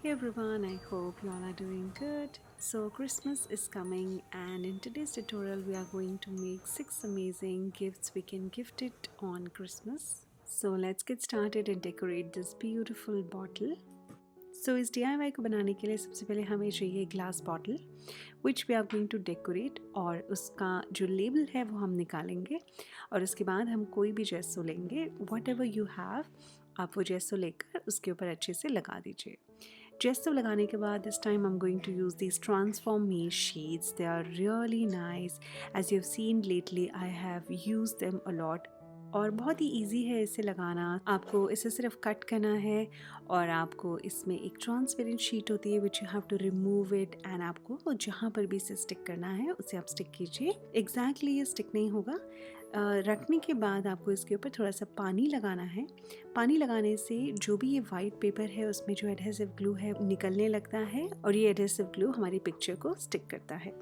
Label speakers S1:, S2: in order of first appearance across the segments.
S1: Hey everyone, I hope you all are doing good. So, Christmas is coming, and in today's tutorial, we are going to make 6 amazing gifts we can gift it on Christmas. So, let's get started and decorate this beautiful bottle. So, इस DIY को बनाने के लिए सबसे पहले हमें चाहिए glass bottle which we are going to decorate, और उसका जो लेबल है वो हम निकालेंगे और उसके बाद हम कोई भी जेसो लेंगे, वट एवर यू हैव, आप वो जेसो लेकर उसके ऊपर अच्छे से लगा दीजिए। जेसो लगाने के बाद this time I am going to use this transform me sheets. They are really nice, as you have seen lately I have use them a lot, और बहुत ही इजी है इसे लगाना। आपको इसे सिर्फ कट करना है और आपको इसमें एक ट्रांसपेरेंट शीट होती है which you have to remove it, and आपको जहाँ पर भी इसे स्टिक करना है उसे आप स्टिक कीजिए। एग्जैक्टली ये स्टिक नहीं होगा। रखने के बाद आपको इसके ऊपर थोड़ा सा पानी लगाना है। पानी लगाने से जो भी ये वाइट पेपर है उसमें जो एडहेसिव ग्लू है निकलने लगता है, और ये एडहेसिव ग्लू हमारी पिक्चर को स्टिक करता है।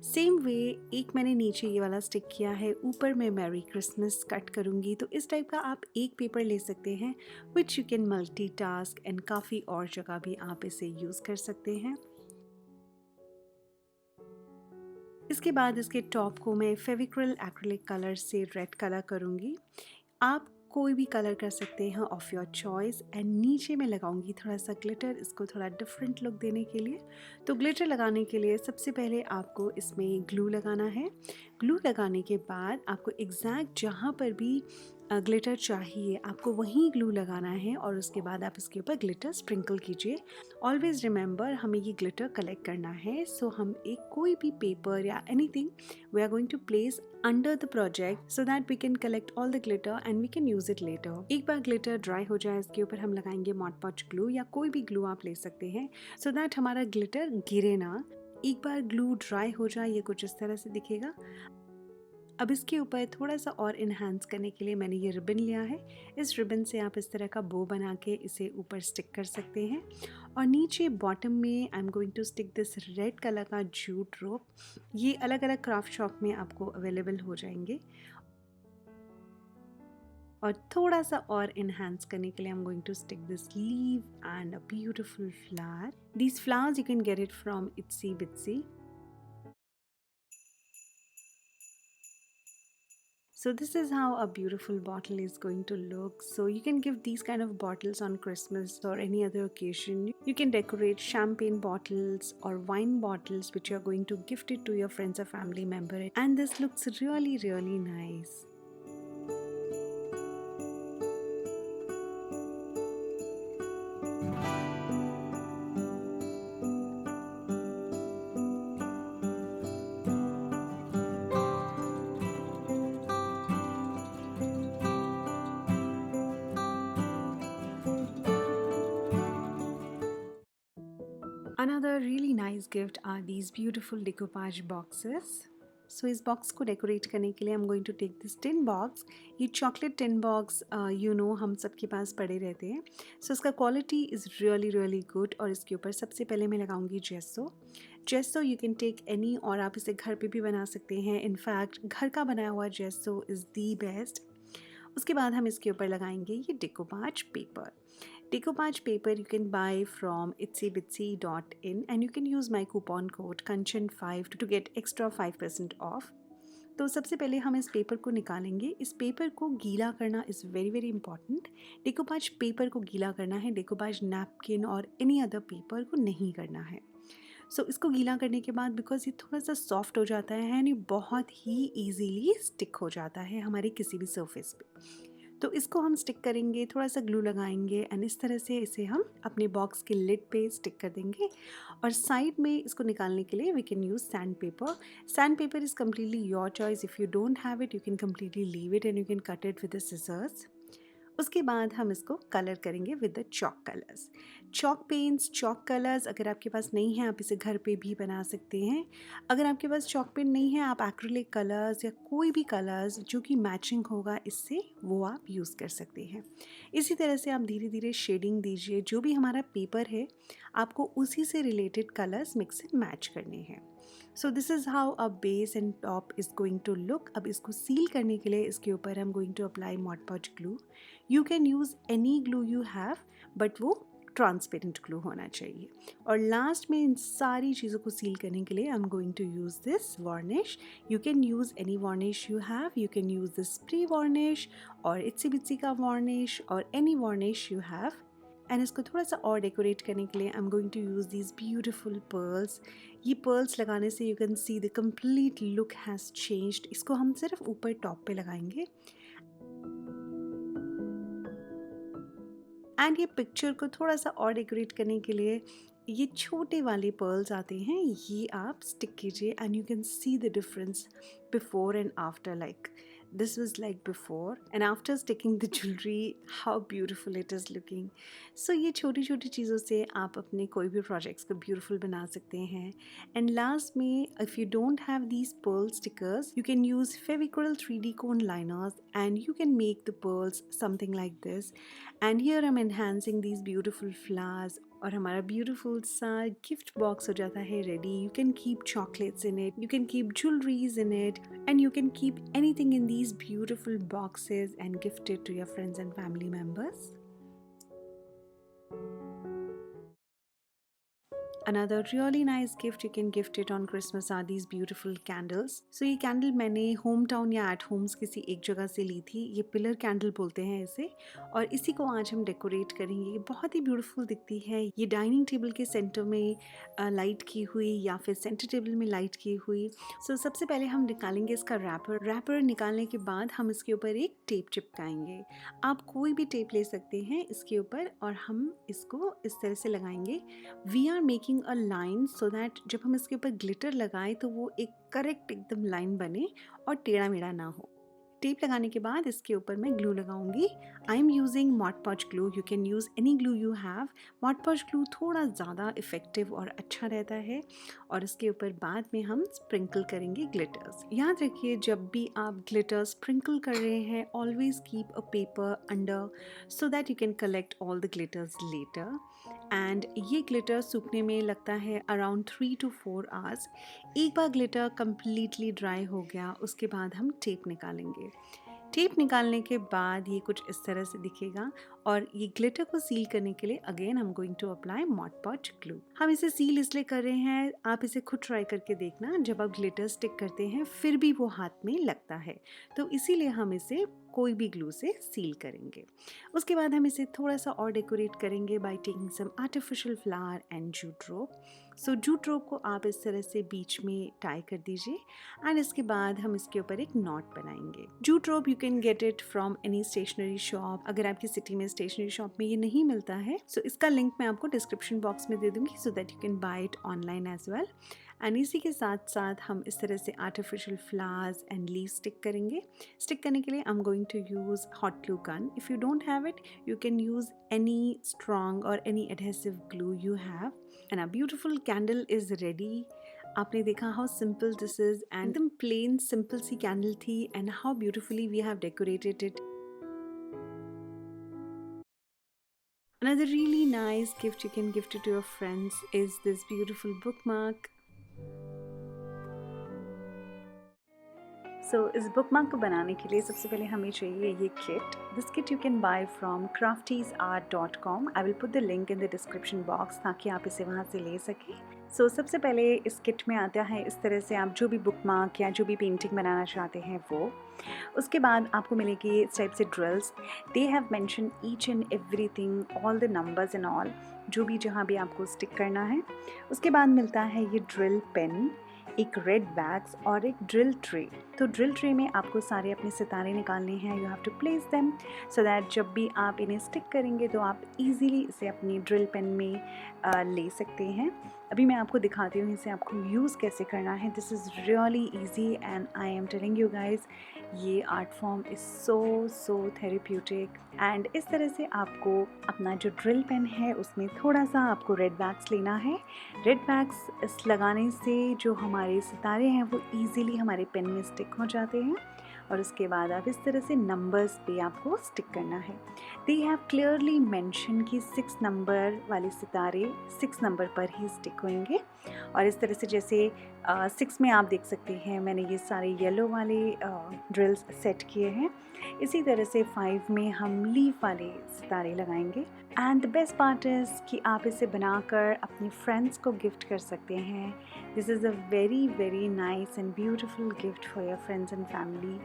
S1: सेम वे एक मैंने नीचे ये वाला स्टिक किया है, ऊपर मैं मैरी क्रिसमस कट करूँगी। तो इस टाइप का आप एक पेपर ले सकते हैं which you can multitask, and काफ़ी और जगह भी आप इसे यूज़ कर सकते हैं। इसके बाद इसके टॉप को मैं फेविक्रिल एक्रिलिक कलर से रेड कलर करूँगी। आप कोई भी कलर कर सकते हैं ऑफ योर चॉइस, एंड नीचे मैं लगाऊंगी थोड़ा सा ग्लिटर, इसको थोड़ा डिफरेंट लुक देने के लिए। तो ग्लिटर लगाने के लिए सबसे पहले आपको इसमें ग्लू लगाना है। ग्लू लगाने के बाद आपको एग्जैक्ट जहाँ पर भी ग्लिटर चाहिए आपको वहीं ग्लू लगाना है, और उसके बाद आप इसके ऊपर ग्लिटर स्प्रिंकल कीजिए। ऑलवेज रिमेंबर हमें ये ग्लिटर कलेक्ट करना है। सो हम एक कोई भी पेपर या anything we are going to place under the project so that we can collect all the glitter and we can use it later. एक बार ग्लिटर ड्राई हो जाए इसके ऊपर हम लगाएंगे मॉड पॉच ग्लू, या कोई भी ग्लू आप ले सकते हैं सो दैट हमारा ग्लिटर गिरे ना। एक बार ग्लू ड्राई हो जाए ये कुछ इस तरह से दिखेगा। अब इसके ऊपर थोड़ा सा और इन्हांस करने के लिए मैंने ये रिबन लिया है। इस रिबन से आप इस तरह का बो बना के इसे ऊपर स्टिक कर सकते हैं, और नीचे बॉटम में I am going to stick this red colour का जूट रोप। ये अलग अलग क्राफ्ट शॉप में आपको अवेलेबल हो जाएंगे। और थोड़ा सा और इन्हांस करने के लिए I am going to stick this leave and a beautiful flower. These flowers you can get it from Itsy Bitsy. So this is how a beautiful bottle is going to look. So you can give these kind of bottles on Christmas or any other occasion. You can decorate champagne bottles or wine bottles which you are going to gift it to your friends or family member, and this looks really really nice. Another really nice gift are these beautiful decoupage boxes. So इस box को decorate करने के लिए I am going to take this tin box. ये chocolate tin box हम सबके पास पड़े रहते हैं। सो इसका quality is really really good, और इसके ऊपर सबसे पहले मैं लगाऊंगी gesso. Gesso you can take any, और आप इसे घर पे भी बना सकते हैं। इनफैक्ट घर का बनाया हुआ जेसो इज़ दी बेस्ट। उसके बाद हम इसके ऊपर लगाएंगे ये डिकोपाज paper. Decoupage paper you can buy from itsybitsy.in, and you can use my coupon code kanchan5 to get extra 5% off. तो सबसे पहले हम इस पेपर को निकालेंगे। इस पेपर को गीला करना is very very important. Decoupage paper को गीला करना है, डिकोपाज नैपकिन और एनी अदर पेपर को नहीं करना है। सो इसको गीला करने के बाद बिकॉज ये थोड़ा सा सॉफ्ट हो जाता है एंड ये बहुत ही ईजीली स्टिक हो जाता है हमारे किसी भी सरफेस पे। तो इसको हम स्टिक करेंगे, थोड़ा सा ग्लू लगाएंगे, एंड इस तरह से इसे हम अपने बॉक्स के लिड पे स्टिक कर देंगे। और साइड में इसको निकालने के लिए we can use sandpaper. Sandpaper is completely your choice. If you don't have it you can completely leave it and you can cut it with the scissors. उसके बाद हम इसको कलर करेंगे with the chalk colours. Chalk pens, chalk colours अगर आपके पास नहीं है आप इसे घर पे भी बना सकते हैं। अगर आपके पास चॉक पेन नहीं है आप एक्रिलिक कलर्स या कोई भी कलर्स जो कि मैचिंग होगा इससे वो आप यूज़ कर सकते हैं। इसी तरह से आप धीरे धीरे शेडिंग दीजिए। जो भी हमारा पेपर है आपको उसी से related colours mix and match करने हैं। So this is how a base and top is going to look. अब इसको सील करने के लिए इसके ऊपर हम going to apply Mod Podge glue. You can use any glue you have, but वो ट्रांसपेरेंट ग्लू होना चाहिए। और लास्ट में इन सारी चीज़ों को सील करने के लिए I am going to use this varnish. You can use any varnish you have, you can use this spray varnish और इट्सी बिट्सी का वार्निश और any varnish you have. And इसको थोड़ा सा और डेकोरेट करने के लिए I am going to use these beautiful pearls. ये पर्ल्स लगाने से you can see the complete look has changed. इसको हम सिर्फ ऊपर टॉप पे लगाएंगे एंड ये पिक्चर को थोड़ा सा और डेकोरेट करने के लिए ये छोटे वाले पर्ल्स आते हैं, ये आप स्टिक कीजिए and you can see the difference before and after. Like this was like before and after sticking the jewelry, how beautiful it is looking. So ये छोटी छोटी चीज़ों से आप अपने कोई भी प्रोजेक्ट्स को ब्यूटीफुल बना सकते हैं। एंड लास्ट में if you don't have these pearl stickers, you can use Fevicryl 3D cone liners and you can make the pearls something like this. And here I'm enhancing these beautiful flowers और हमारा beautiful सा gift box हो जाता है ready. You can keep chocolates in it, you can keep jewelleries in it and you can keep anything in these beautiful boxes and gift it to your friends and family members. Another really nice gift you can gift it on Christmas are these beautiful candles. So ये candle मैंने home town या eight Holmes किसी एक जगह से ली थी। ये pillar candle बोलते हैं इसे और इसी को आज हम डेकोरेट करेंगे। ये बहुत ही ब्यूटीफुल दिखती है। ये डाइनिंग टेबल के सेंटर में लाइट की हुई या फिर सेंटर टेबल में लाइट की हुई। सो सबसे पहले हम निकालेंगे इसका रैपर निकालने के बाद हम इसके ऊपर एक टेप चिपकाएंगे। आप कोई भी टेप ले सकते हैं इसके ऊपर और हम इसको इस तरह से लगाएंगे। We are making a line so that जब हम इसके ऊपर ग्लिटर लगाएं तो वो एक करेक्ट एकदम लाइन बने और टेढ़ा मेढ़ा ना हो। टेप लगाने के बाद इसके ऊपर मैं ग्लू लगाऊंगी। I am using mod Podge glue, you can use any glue you have. Mod Podge glue थोड़ा ज़्यादा इफेक्टिव और अच्छा रहता है और इसके ऊपर बाद में हम स्प्रिंकल करेंगे ग्लिटर्स। याद रखिए जब भी आप ग्लिटर्स स्प्रिंकल कर रहे हैं always keep a paper under so that you can collect all the glitters later. And ये ग्लिटर सूखने में लगता है अराउंड 3 to 4 आवर्स। एक बार ग्लिटर कम्प्लीटली ड्राई हो गया उसके बाद हम टेप निकालेंगे। टेप निकालने के बाद ये कुछ इस तरह से दिखेगा और ये ग्लिटर को सील करने के लिए again I am going to apply Mod Podge glue. हम इसे सील इसलिए कर रहे हैं, आप इसे खुद ट्राई करके देखना। जब आप ग्लिटर स्टिक करते हैं फिर भी वो हाथ में लगता है तो इसीलिए हम इसे कोई भी ग्लू से सील करेंगे। उसके बाद हम इसे थोड़ा सा और डेकोरेट करेंगे by taking some artificial flower and jute rope. So jute rope को आप इस तरह से बीच में टाई कर दीजिए एंड इसके बाद हम इसके ऊपर एक नॉट बनाएंगे। Jute rope you can get it from any stationery shop. अगर आपकी सिटी में स्टेशनरी शॉप में ये नहीं मिलता है सो इसका लिंक मैं आपको डिस्क्रिप्शन बॉक्स में दे दूँगी so that you can buy it online as well. And इसी के साथ साथ हम इस तरह से artificial flowers and leave stick करेंगे। स्टिक करने के लिए I am going to use hot glue gun. If you don't have it you can use any strong or any adhesive glue you have and a beautiful candle is ready. आपने देखा how simple this is and एकदम plane simple सी candle थी and how beautifully we have decorated it. Another really nice gift you can gift it to your friends is this beautiful bookmark. सो इस bookmark को बनाने के लिए सबसे पहले हमें चाहिए ये kit. This kit you can bye from craftiesart.com। I will put the link in the description box ताकि आप इसे वहाँ से ले सकें। सो सबसे पहले इस किट में आता है इस तरह से आप जो भी बुकमार्क या जो भी पेंटिंग बनाना चाहते हैं वो। उसके बाद आपको मिलेगी इस टाइप से drills. They have mention each and everything, all the numbers and all, जो भी जहाँ भी आपको स्टिक करना है। उसके बाद मिलता है ये ड्रिल पेन, एक रेड बैग्स और एक ड्रिल ट्रे। तो ड्रिल ट्रे में आपको सारे अपने सितारे निकालने हैं। You have to place them so that जब भी आप इन्हें स्टिक करेंगे तो आप इजीली इसे अपनी ड्रिल पेन में ले सकते हैं। अभी मैं आपको दिखाती हूँ इसे आपको यूज़ कैसे करना है। This is really easy and I am telling you guys, ये art form is so therapeutic. And इस तरह से आपको अपना जो ड्रिल पेन है उसमें थोड़ा सा आपको रेड वैक्स लेना है। रेड वैक्स लगाने से जो हमारे सितारे हैं वो ईज़िली हमारे पेन में स्टिक हो जाते हैं, और उसके बाद आप इस तरह से नंबर्स पे आपको स्टिक करना है। दे हैव क्लियरली मेंशन कि 6 नंबर वाले सितारे 6 नंबर पर ही स्टिक होंगे। और इस तरह से जैसे 6 में आप देख सकते हैं मैंने ये सारे येलो वाले ड्रिल्स सेट किए हैं। इसी तरह से 5 में हम लीफ वाले सितारे लगाएंगे। And the best part is कि आप इसे बनाकर अपने फ्रेंड्स को गिफ्ट कर सकते हैं। This is a very nice and beautiful gift for your friends and family.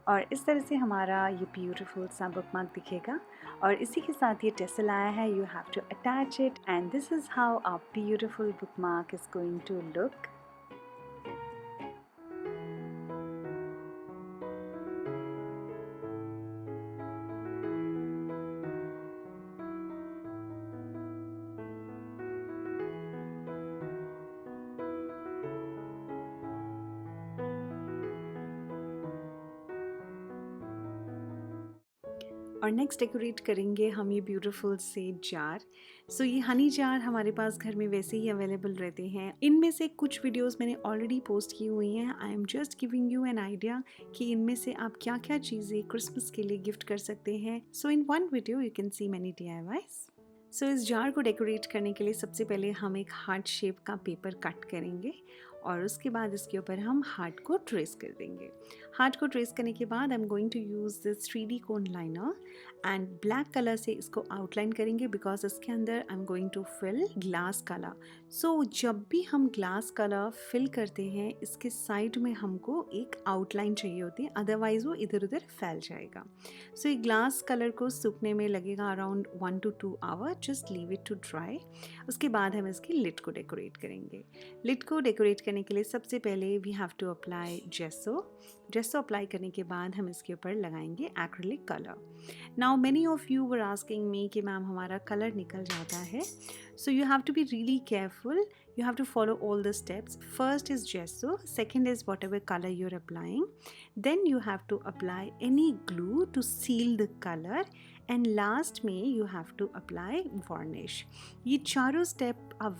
S1: और इस तरह से हमारा ये ब्यूटीफुल सा बुकमार्क दिखेगा। और इसी के साथ ये टेसल आया है, you have to attach it and this is how a beautiful bookmark is going to look. और नेक्स्ट डेकोरेट करेंगे हम ये ब्यूटीफुल से जार। सो ये हनी जार हमारे पास घर में वैसे ही अवेलेबल रहते हैं। इनमें से कुछ वीडियोस मैंने ऑलरेडी पोस्ट की हुई हैं। I am just giving you an idea कि इनमें से आप क्या क्या चीज़ें क्रिसमस के लिए गिफ्ट कर सकते हैं। So in one video you can see many DIYs। So इस जार को डेकोरेट करने के लिए सबसे पहले हम एक हार्ट शेप का पेपर कट करेंगे और उसके बाद इसके ऊपर हम हार्ट को ट्रेस कर देंगे। हार्ट को ट्रेस करने के बाद I am going to use this 3D cone liner and black colour से इसको आउटलाइन करेंगे बिकॉज इसके अंदर I am going to fill glass colour. So जब भी हम ग्लास कलर फिल करते हैं इसके साइड में हमको एक आउटलाइन चाहिए होती है, अदरवाइज़ वो इधर उधर फैल जाएगा। सो ये ग्लास कलर को सूखने में लगेगा around 1 to 2 hour. Just leave it to dry. उसके बाद हम इसकी लिड को डेकोरेट करेंगे। लिड को डेकोरेट करने के लिए सबसे पहले we have to apply gesso apply करने के बाद हम इसके ऊपर लगाएंगे acrylic colour. Now many of you were asking me कि मैम हमारा कलर निकल जाता है। So you have to be really careful, you have to follow all the steps. First is gesso, second is whatever color you're applying, then you have to apply any glue to seal the color, and last में you have to apply varnish. ये चारों step are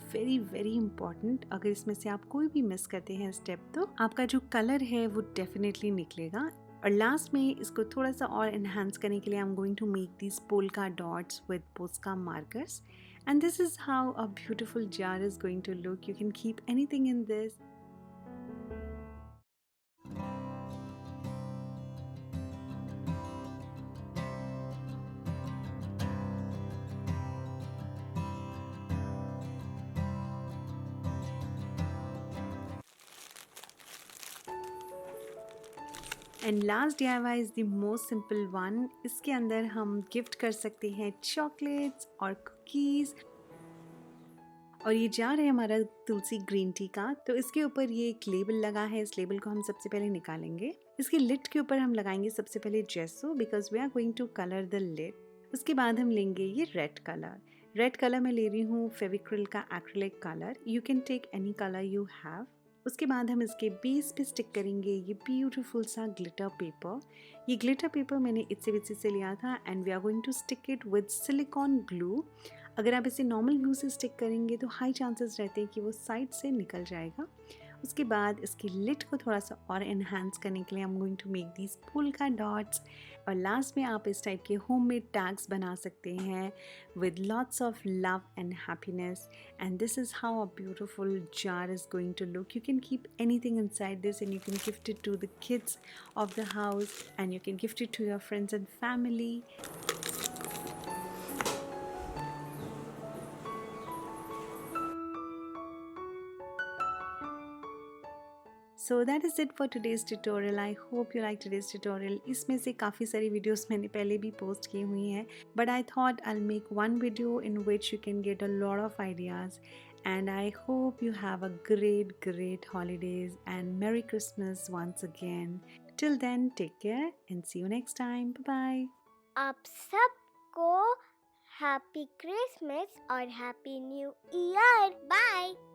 S1: very important. अगर इसमें से आप कोई भी miss करते हैं स्टेप तो आपका जो कलर है वो डेफिनेटली निकलेगा। और लास्ट में इसको थोड़ा सा और एनहांस करने के लिए I am going to make this polka dots with Posca markers. And this is how a beautiful jar is going to look. You can keep anything in this. And last DIY is the most simple one. इसके अंदर हम gift कर सकते हैं chocolates और cookies. और ये jar है हमारा तुलसी ग्रीन टी का, तो इसके ऊपर ये एक लेबल लगा है। इस लेबल को हम सबसे पहले निकालेंगे। इसकी लिड के ऊपर हम लगाएंगे सबसे पहले gesso because we are going to colour the lid. उसके बाद हम लेंगे ये रेड कलर मैं ले रही हूँ फेविक्रिल का acrylic colour. You can take any colour you have. उसके बाद हम इसके बेस पे स्टिक करेंगे ये ब्यूटीफुल सा ग्लिटर पेपर। ये ग्लिटर पेपर मैंने इत्से से लिया था and we are going to stick it with silicone glue. अगर आप इसे नॉर्मल ग्लू से स्टिक करेंगे तो हाई चांसेस रहते हैं कि वो साइड से निकल जाएगा। उसके बाद इसकी लिड को थोड़ा सा और एनहांस करने के लिए I am going to make these polka dots. और लास्ट में आप इस टाइप के होममेड टैग्स बना सकते हैं with lots of love and happiness, and this is how a beautiful jar is going to look. You can keep anything inside this and you can gift it to the kids of the house and you can gift it to your friends and family. So that is it for today's tutorial. I hope you like today's tutorial. इसमें से काफ़ी सारी videos मैंने पहले भी post की हुई हैं, but I thought I'll make one video in which you can get a lot of ideas. And I hope you have a great holidays and Merry Christmas once again. Till then, take care and see you next time. Bye bye.
S2: आप सबको happy Christmas और happy new year. Bye.